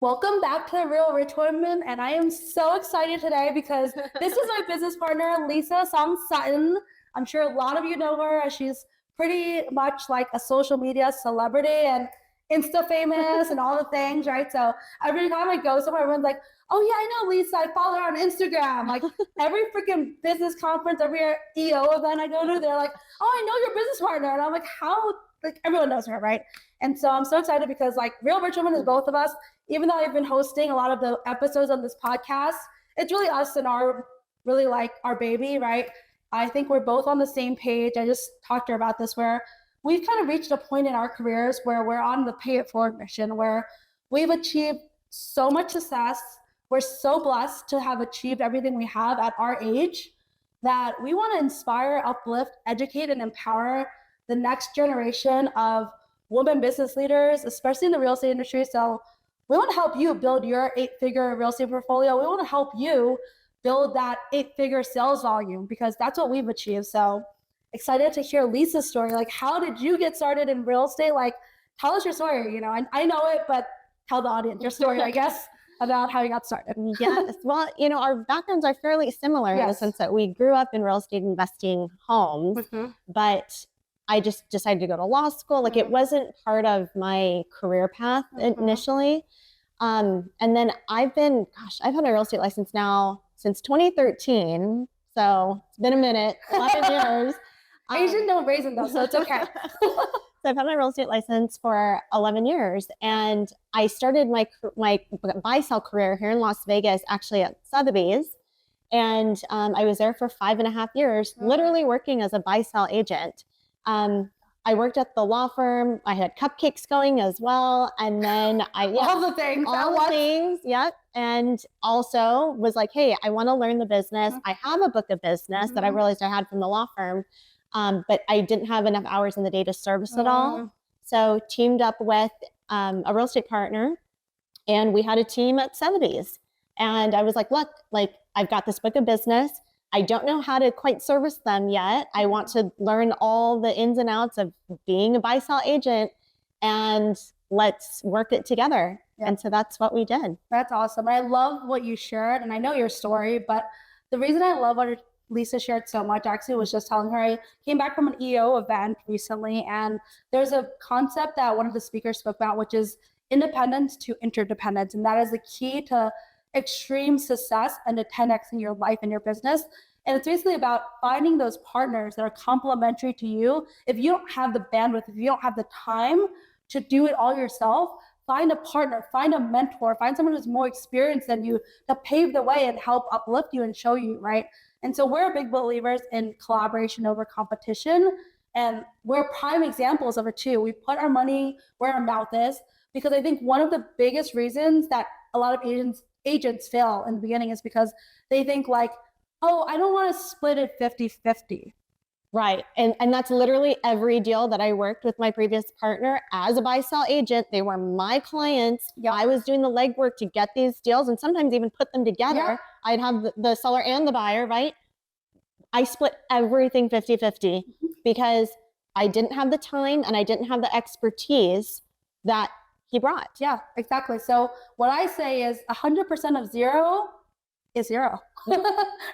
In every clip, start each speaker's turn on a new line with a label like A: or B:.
A: Welcome back to The Real Rich Women, and I am so excited today because this is my business partner, Lisa Song-Sutton. I'm sure a lot of you know her as she's pretty much like a social media celebrity and Insta famous and all the things, right? So every time I go somewhere, everyone's like, oh yeah, I know Lisa, I follow her on Instagram. Like every freaking business conference, every EO event I go to, they're like, oh, I know your business partner. And I'm like, how? Like everyone knows her, right? And so I'm so excited because like Real Rich Women is both of us. Even though I've been hosting a lot of the episodes on this podcast, it's really us and our really like our baby, right? I think we're both on the same page. I just talked to her about this where we've kind of reached a point in our careers where we're on the pay it forward mission, where we've achieved so much success. We're so blessed to have achieved everything we have at our age that we want to inspire, uplift, educate, and empower the next generation of women business leaders, especially in the real estate industry. So we want to help you build your 8-figure real estate portfolio. We want to help you build that 8-figure sales volume because that's what we've achieved. So excited to hear Lisa's story. Like, how did you get started in real estate? Like, tell us your story. You know, I know it, but tell the audience your story, I guess, about how you got started.
B: Yes. Well, our backgrounds are fairly similar in the sense that we grew up in real estate investing homes, but I just decided to go to law school. Like it wasn't part of my career path initially. And then I've had my real estate license now since 2013. So it's been a minute, 11 years.
A: Asian don't raisin though, so it's okay.
B: So I've had my real estate license for 11 years, and I started my buy-sell career here in Las Vegas, actually at Sotheby's. And I was there for 5.5 years, literally working as a buy-sell agent. I worked at the law firm. I had cupcakes going as well. And then
A: all the things.
B: Yep. And also was like, hey, I want to learn the business. I have a book of business that I realized I had from the law firm. But I didn't have enough hours in the day to service it all. So teamed up with a real estate partner, and we had a team at Sotheby's. And I was like, look, like I've got this book of business. I don't know how to quite service them yet. I want to learn all the ins and outs of being a buy-sell agent, and let's work it together. Yep. And so that's what we did.
A: That's awesome. I love what you shared, and I know your story, but the reason I love what Lisa shared so much actually was just telling her I came back from an EO event recently, and there's a concept that one of the speakers spoke about, which is independence to interdependence. And that is the key to extreme success and to 10x in your life and your business. And it's basically about finding those partners that are complementary to you. If you don't have the bandwidth, if you don't have the time to do it all yourself, find a partner, find a mentor, find someone who's more experienced than you to pave the way and help uplift you and show you, right? And so we're big believers in collaboration over competition. And we're prime examples of it too. We put our money where our mouth is, because I think one of the biggest reasons that a lot of agents fail in the beginning is because they think like, oh, I don't want to split it 50-50.
B: Right. And that's literally every deal that I worked with my previous partner as a buy-sell agent. They were my clients. Yep. I was doing the legwork to get these deals and sometimes even put them together. Yep. I'd have the seller and the buyer, right? I split everything 50-50 because I didn't have the time and I didn't have the expertise that he brought.
A: Yeah, exactly. So what I say is 100% of zero is zero,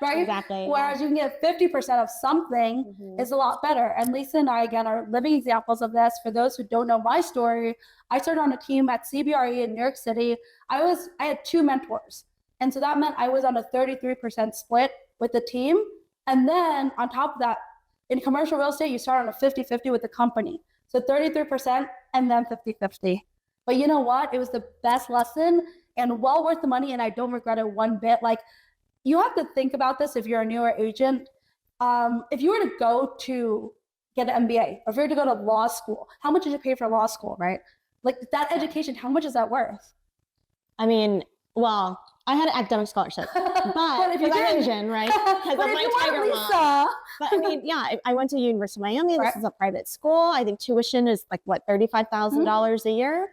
A: right?
B: Exactly.
A: Whereas you can get 50% of something is a lot better. And Lisa and I, again, are living examples of this. For those who don't know my story, I started on a team at CBRE in New York City. I had 2 mentors. And so that meant I was on a 33% split with the team. And then on top of that, in commercial real estate, you start on a 50-50 with the company. So 33% and then 50-50. But you know what? It was the best lesson and well worth the money, and I don't regret it one bit. Like, you have to think about this if you're a newer agent. If you were to go to get an MBA, or if you were to go to law school, how much did you pay for law school, right? Like, that education, how much is that worth?
B: I mean, well, I had an academic scholarship, but if you're Asian, right? Because of my tiger mom. But I mean, yeah, I went to University of Miami. This is a private school. I think tuition is like, what, $35,000 a year?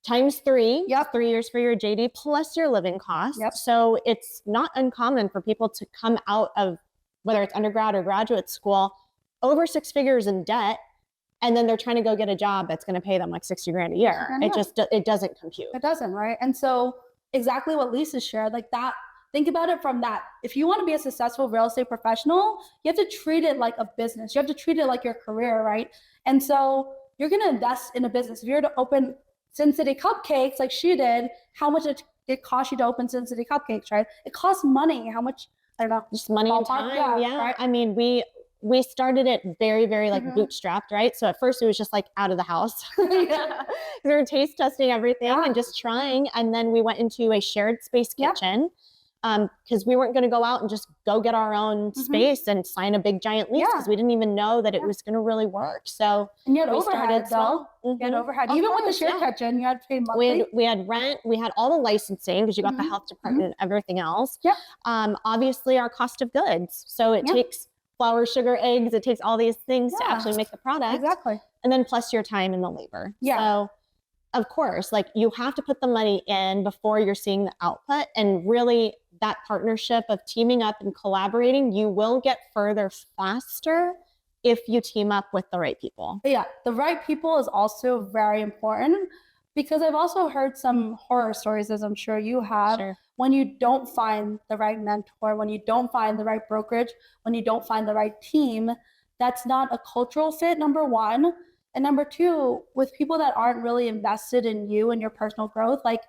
B: Times 3, 3 years for your JD plus your living costs. So it's not uncommon for people to come out of, whether it's undergrad or graduate school, over 6 figures in debt and then they're trying to go get a job that's going to pay them like 60 grand a year. It doesn't compute.
A: It doesn't, right? And so exactly what Lisa shared, like that, think about it from that. If you want to be a successful real estate professional, you have to treat it like a business. You have to treat it like your career, right? And so you're going to invest in a business. If you're to open Sin City Cupcakes like she did, how much it cost you to open Sin City Cupcakes, right? It costs money. How much, I don't know.
B: Just money and time. Yeah. Right? I mean, we started it very, very like bootstrapped, right? So at first it was just like out of the house. We were taste testing everything and just trying. And then we went into a shared space kitchen because we weren't going to go out and just go get our own space and sign a big giant lease because we didn't even know that it was going to really work. So
A: and you had overhead, though. You had overhead. Even with the shared kitchen, you had to pay monthly.
B: We had rent. We had all the licensing because you got the health department and everything else. Obviously, our cost of goods. So it takes flour, sugar, eggs. It takes all these things to actually make the product.
A: Exactly.
B: And then plus your time and the labor. So of course, like you have to put the money in before you're seeing the output. And really that partnership of teaming up and collaborating, you will get further faster if you team up with the right people.
A: But yeah, the right people is also very important because I've also heard some horror stories, as I'm sure you have, when you don't find the right mentor, when you don't find the right brokerage, when you don't find the right team, that's not a cultural fit, number one. And number two, with people that aren't really invested in you and your personal growth, like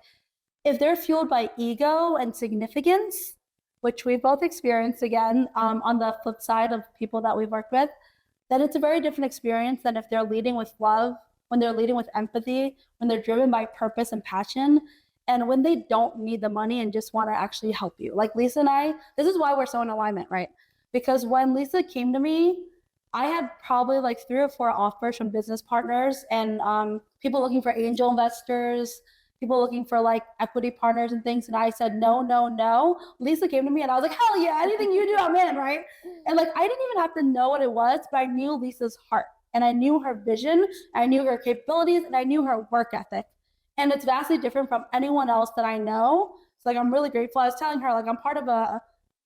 A: if they're fueled by ego and significance, which we've both experienced again on the flip side of people that we've worked with, then it's a very different experience than if they're leading with love, when they're leading with empathy, when they're driven by purpose and passion, and when they don't need the money and just want to actually help you. Like Lisa and I, this is why we're so in alignment, right? Because when Lisa came to me, I had probably like 3 or 4 offers from business partners and people looking for angel investors, people looking for like equity partners and things. And I said, no, no, no. Lisa came to me and I was like, hell yeah, anything you do, I'm in, right? And like, I didn't even have to know what it was, but I knew Lisa's heart and I knew her vision, I knew her capabilities, and I knew her work ethic. And it's vastly different from anyone else that I know. So like, I'm really grateful. I was telling her, like, I'm part of a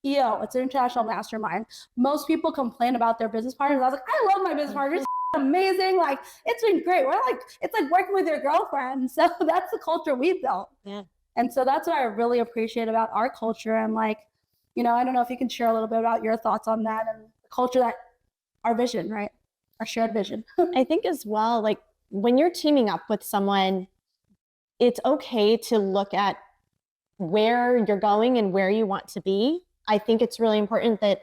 A: EO, it's an international mastermind. Most people complain about their business partners. I was like, I love my business partners. It's amazing. Like, it's been great. We're like, it's like working with your girlfriend. So that's the culture we built.
B: Yeah.
A: And so that's what I really appreciate about our culture. And like, you know, I don't know if you can share a little bit about your thoughts on that and the culture, that our vision, right? Our shared vision.
B: I think as well, like when you're teaming up with someone, it's okay to look at where you're going and where you want to be. I think it's really important that,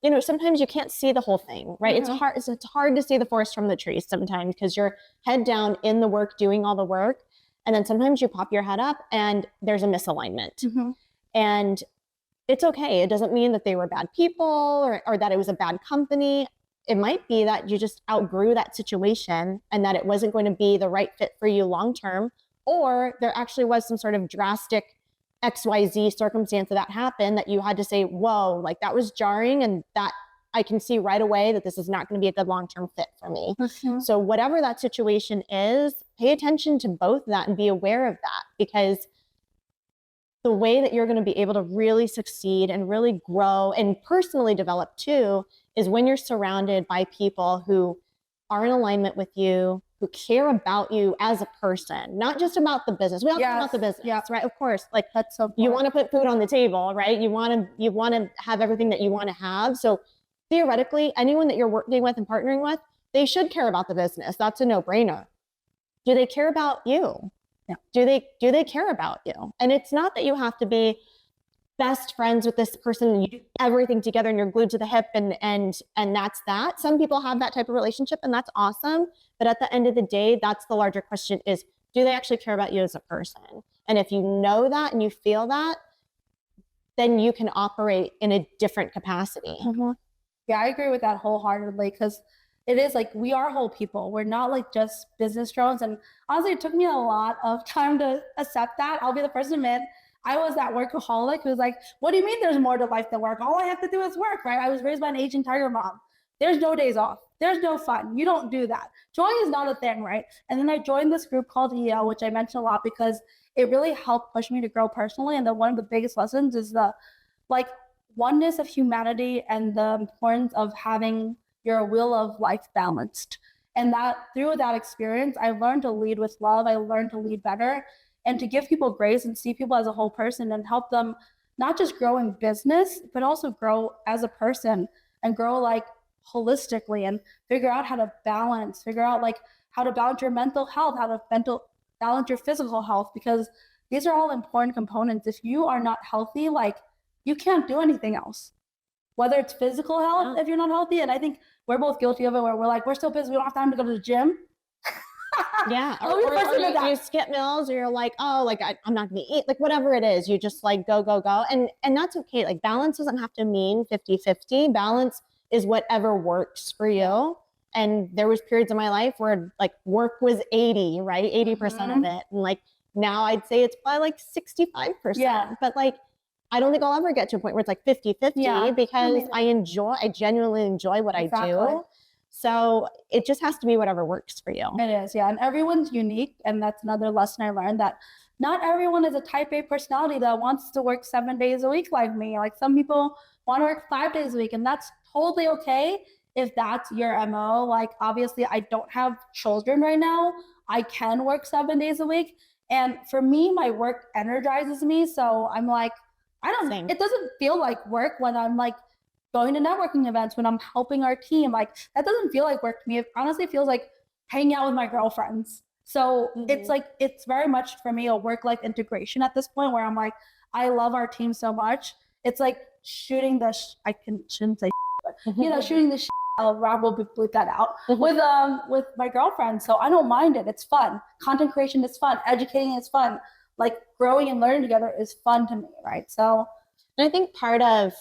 B: you know, sometimes you can't see the whole thing, right? It's hard to see the forest from the trees sometimes because you're head down in the work, doing all the work. And then sometimes you pop your head up and there's a misalignment. And it's okay. It doesn't mean that they were bad people or that it was a bad company. It might be that you just outgrew that situation and that it wasn't going to be the right fit for you long-term, or there actually was some sort of drastic XYZ circumstance that happened that you had to say, whoa, like that was jarring. And that I can see right away that this is not going to be a good long-term fit for me. So whatever that situation is, pay attention to both of that and be aware of that, because the way that you're going to be able to really succeed and really grow and personally develop too is when you're surrounded by people who are in alignment with you, who care about you as a person, not just about the business. We all care about the business, right? Of course, like
A: that's so
B: you want to put food on the table, right? You want to have everything that you want to have. So theoretically, anyone that you're working with and partnering with, they should care about the business. That's a no-brainer. Do they care about you?
A: Yeah.
B: Do they care about you? And it's not that you have to be best friends with this person and you do everything together and you're glued to the hip and that's that. Some people have that type of relationship and that's awesome. But at the end of the day, that's the larger question is, do they actually care about you as a person? And if you know that and you feel that, then you can operate in a different capacity.
A: Yeah, I agree with that wholeheartedly, because it is like we are whole people. We're not like just business drones. And honestly, it took me a lot of time to accept that. I'll be the first to admit, I was that workaholic who was like, what do you mean there's more to life than work? All I have to do is work, right? I was raised by an Asian tiger mom. There's no days off. There's no fun. You don't do that. Joy is not a thing, right? And then I joined this group called EO, which I mentioned a lot because it really helped push me to grow personally. And then one of the biggest lessons is the like oneness of humanity and the importance of having your wheel of life balanced. And that through that experience, I learned to lead with love. I learned to lead better and to give people grace and see people as a whole person and help them not just grow in business, but also grow as a person and grow like holistically and figure out how to balance, figure out like how to balance your mental health, how to balance your physical health, because these are all important components. If you are not healthy, like you can't do anything else, whether it's physical health, if you're not healthy. And I think we're both guilty of it, where we're like, we're so busy, we don't have time to go to the gym.
B: Yeah, or you skip meals, or you're like, oh, like I'm not gonna eat, like whatever it is, you just like go, and that's okay. Like balance doesn't have to mean 50-50. Balance is whatever works for you. And there was periods in my life where like work was 80, right? 80% of it. And like now I'd say it's probably like 65%.
A: Yeah.
B: But like I don't think I'll ever get to a point where it's like 50-50 because I genuinely enjoy what I do. So it just has to be whatever works for you.
A: It is, yeah. And everyone's unique. And that's another lesson I learned, that not everyone is a type A personality that wants to work 7 days a week like me. Like some people want to work 5 days a week, and that's totally okay if that's your MO. Like obviously I don't have children right now. I can work 7 days a week. And for me, my work energizes me. So I'm like, it doesn't feel like work when I'm like going to networking events, when I'm helping our team. Like that doesn't feel like work to me. It honestly feels like hanging out with my girlfriends. So it's like, it's very much for me a work-life integration at this point, where I'm like, I love our team so much. It's like shooting the, shouldn't say, but you know, shooting the Rob will bleep that out, with my girlfriend. So I don't mind it. It's fun. Content creation is fun. Educating is fun. Like growing and learning together is fun to me, right? So,
B: and I think part of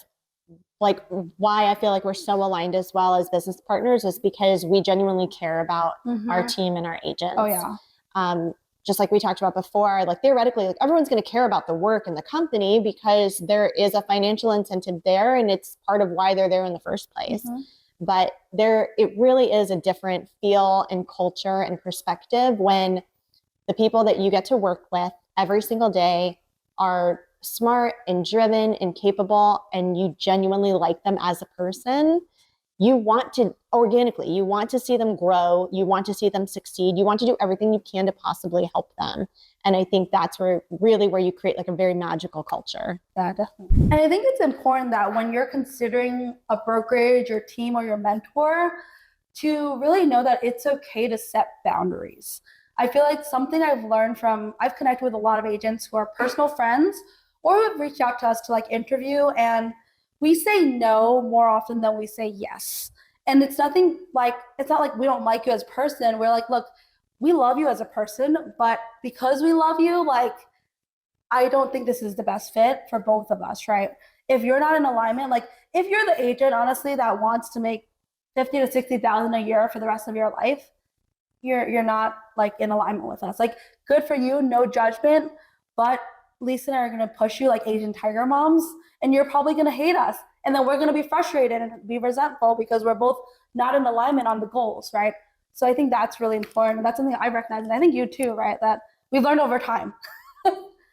B: like why I feel like we're so aligned as well as business partners is because we genuinely care about our team and our agents.
A: Oh yeah.
B: Just like we talked about before, like theoretically, like everyone's going to care about the work and the company because there is a financial incentive there, and it's part of why they're there in the first place. But it really is a different feel and culture and perspective when the people that you get to work with every single day are smart and driven and capable, and you genuinely like them as a person. You want to organically, you want to see them grow, you want to see them succeed, you want to do everything you can to possibly help them. And I think that's where you create like a very magical culture.
A: Yeah, definitely. And I think it's important that when you're considering a brokerage, your team, or your mentor, to really know that it's okay to set boundaries. I feel like something I've connected with a lot of agents who are personal friends or have reached out to us to like interview, and we say no more often than we say yes. And it's not like we don't like you as a person. We're like, look, we love you as a person, but because we love you, like, I don't think this is the best fit for both of us, right? If you're not in alignment, like if you're the agent, honestly, that wants to make 50 to 60,000 a year for the rest of your life, you're not like in alignment with us. Like, good for you, no judgment, but Lisa and I are going to push you like Asian tiger moms, and you're probably going to hate us. And then we're going to be frustrated and be resentful because we're both not in alignment on the goals, right? So I think that's really important. That's something I recognize, and I think you too, right? That we've learned over time.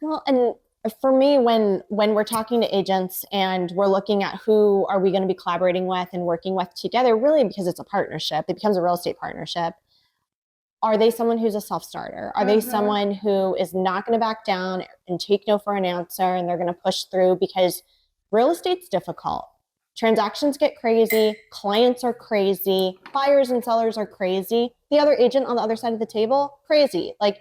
B: Well, and for me, when we're talking to agents and we're looking at who are we going to be collaborating with and working with together, really because it's a partnership, it becomes a real estate partnership. Are they someone who's a self-starter? Are they someone who is not going to back down and take no for an answer, and they're going to push through? Because real estate's difficult. Transactions get crazy. Clients are crazy. Buyers and sellers are crazy. The other agent on the other side of the table, crazy. Like,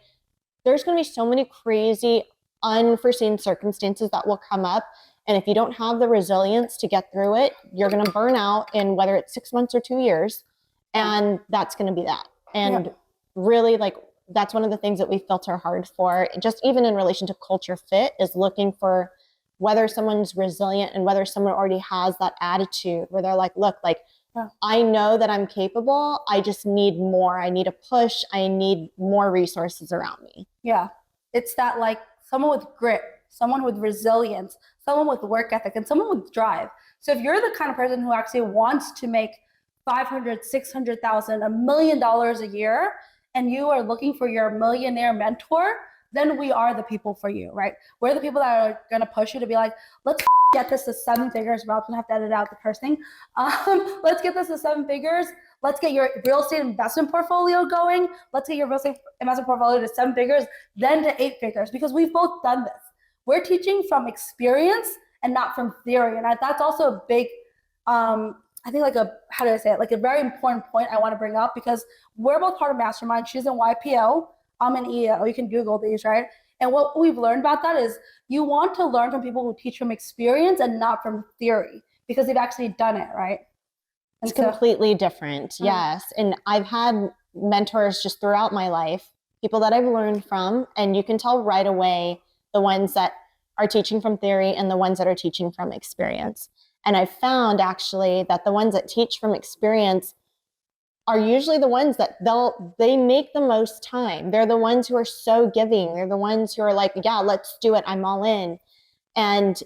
B: there's going to be so many crazy, unforeseen circumstances that will come up. And if you don't have the resilience to get through it, you're going to burn out in whether it's 6 months or 2 years. And that's going to be that. And really, like, that's one of the things that we filter hard for, just even in relation to culture fit, is looking for whether someone's resilient and whether someone already has that attitude where they're like, look, like, I know that I'm capable. I just need more. I need a push. I need more resources around me.
A: Yeah. It's that, like, someone with grit, someone with resilience, someone with work ethic, and someone with drive. So if you're the kind of person who actually wants to make $500,000, $600,000, $1 million a year, and you are looking for your millionaire mentor, then we are the people for you, right? We're the people that are going to push you to be like, let's get this to 7 figures. Rob's going to have to edit out the cursing. Let's get this to 7 figures. let's get your real estate investment portfolio going. Let's get your real estate investment portfolio to 7 figures, then to 8 figures, because we've both done this. We're teaching from experience and not from theory. And that's also a big, I think like how do I say it? Like a very important point I want to bring up, because we're both part of Mastermind. She's in YPO, I'm in EO. You can Google these, right? And what we've learned about that is you want to learn from people who teach from experience and not from theory, because they've actually done it, right? And
B: it's completely different. Yes. And I've had mentors just throughout my life, people that I've learned from, and you can tell right away the ones that are teaching from theory and the ones that are teaching from experience. And I found actually that the ones that teach from experience are usually the ones that they make the most time. They're the ones who are so giving. They're the ones who are like, yeah, let's do it. I'm all in. And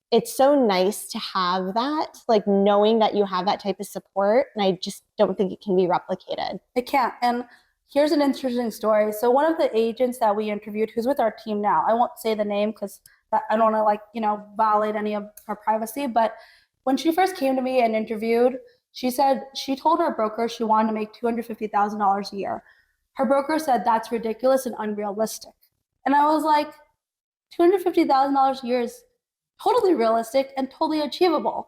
B: it's so nice to have that, like knowing that you have that type of support. And I just don't think it can be replicated.
A: It can't. And here's an interesting story. So one of the agents that we interviewed, who's with our team now, I won't say the name because I don't want to violate any of her privacy. But when she first came to me and interviewed, she said she told her broker she wanted to make $250,000 a year. Her broker said that's ridiculous and unrealistic. And I was like, $250,000 a year is totally realistic and totally achievable.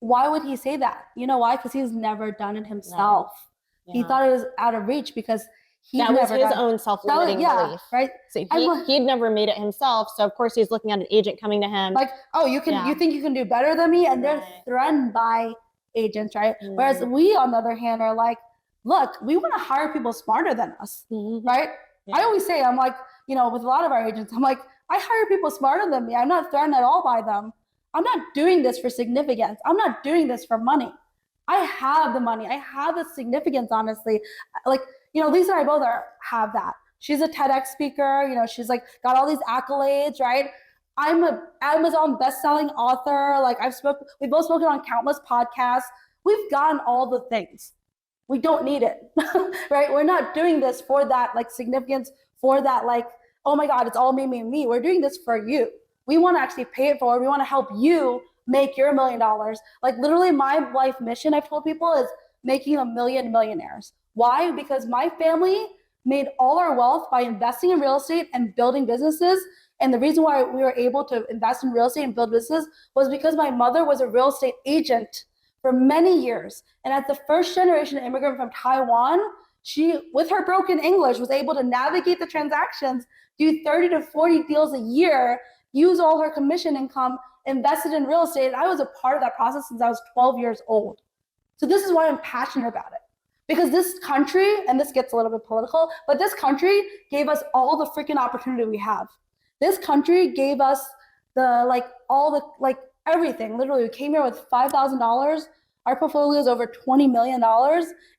A: Why would he say that? You know why? Because he's never done it himself. Yeah. He thought it was out of reach because
B: that was his own self-limiting belief.
A: Right?
B: So he'd never made it himself. So of course he's looking at an agent coming to him.
A: Like, oh, you think you can do better than me? And they're threatened by agents, right? Whereas we, on the other hand, are like, look, we want to hire people smarter than us, right? I always say, I'm like, with a lot of our agents, I'm like, I hire people smarter than me. I'm not threatened at all by them. I'm not doing this for significance. I'm not doing this for money. I have the money. I have the significance, honestly. Like, Lisa and I both have that. She's a TEDx speaker. She's like got all these accolades, right? I'm an Amazon best-selling author. Like we've both spoken on countless podcasts. We've gotten all the things. We don't need it, right? We're not doing this for that like significance, for that like, oh my God, it's all me, me, me. We're doing this for you. We want to actually pay it forward. We want to help you make your $1 million. Like literally my life mission, I've told people, is making 1 million millionaires. Why? Because my family made all our wealth by investing in real estate and building businesses. And the reason why we were able to invest in real estate and build businesses was because my mother was a real estate agent for many years. And as the first generation immigrant from Taiwan, she, with her broken English, was able to navigate the transactions, do 30 to 40 deals a year, use all her commission income, invested in real estate. And I was a part of that process since I was 12 years old. So this is why I'm passionate about it. Because this country, and this gets a little bit political, but this country gave us all the freaking opportunity we have. This country gave us everything. Literally, we came here with $5,000. Our portfolio is over $20 million.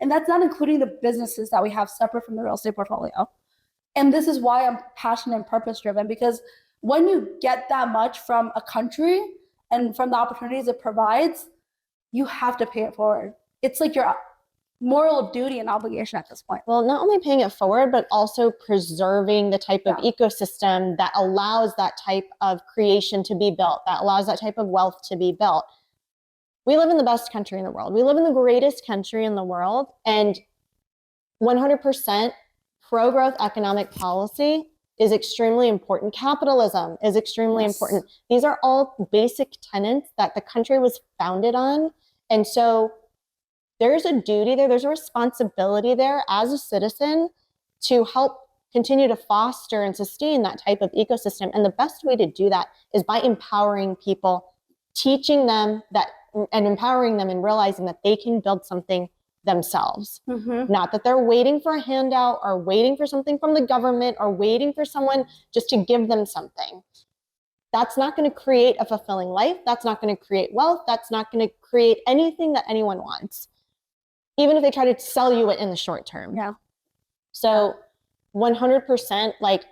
A: And that's not including the businesses that we have separate from the real estate portfolio. And this is why I'm passionate and purpose driven, because when you get that much from a country and from the opportunities it provides, you have to pay it forward. It's like your moral duty and obligation at this point.
B: Well, not only paying it forward, but also preserving the type of ecosystem that allows that type of creation to be built, that allows that type of wealth to be built. We live in the best country in the world. We live in the greatest country in the world, and 100% pro-growth economic policy is extremely important. Capitalism is extremely important. These are all basic tenets that the country was founded on. And so there's a duty there, there's a responsibility there as a citizen to help continue to foster and sustain that type of ecosystem. And the best way to do that is by empowering people, teaching them that, and empowering them and realizing that they can build something themselves. Not that they're waiting for a handout or waiting for something from the government or waiting for someone just to give them something. That's not going to create a fulfilling life. That's not going to create wealth. That's not going to create anything that anyone wants, even if they try to sell you it in the short term. So 100%, like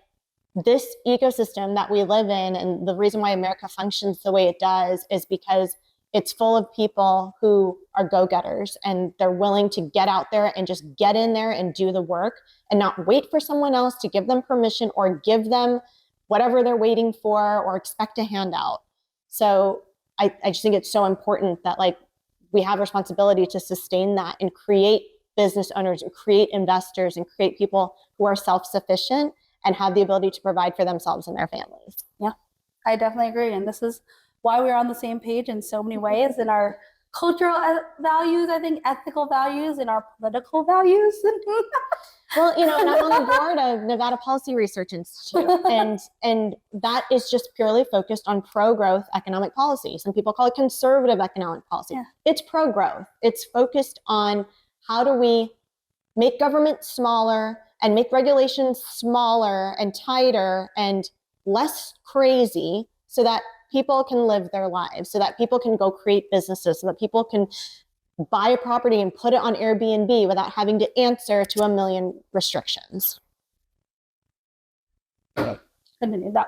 B: this ecosystem that we live in, and the reason why America functions the way it does is because it's full of people who are go-getters, and they're willing to get out there and just get in there and do the work and not wait for someone else to give them permission or give them whatever they're waiting for or expect a handout. So I just think it's so important that like we have responsibility to sustain that and create business owners and create investors and create people who are self-sufficient and have the ability to provide for themselves and their families.
A: Yeah, I definitely agree. And this is why we're on the same page in so many ways in our cultural values, I think ethical values, and our political values.
B: Well, you know, and I'm on the board of Nevada Policy Research Institute, and that is just purely focused on pro-growth economic policy. Some people call it conservative economic policy.
A: Yeah.
B: It's pro-growth. It's focused on how do we make government smaller and make regulations smaller and tighter and less crazy so that people can live their lives, so that people can go create businesses, so that people can buy a property and put it on Airbnb without having to answer to a million restrictions.
A: Continue that.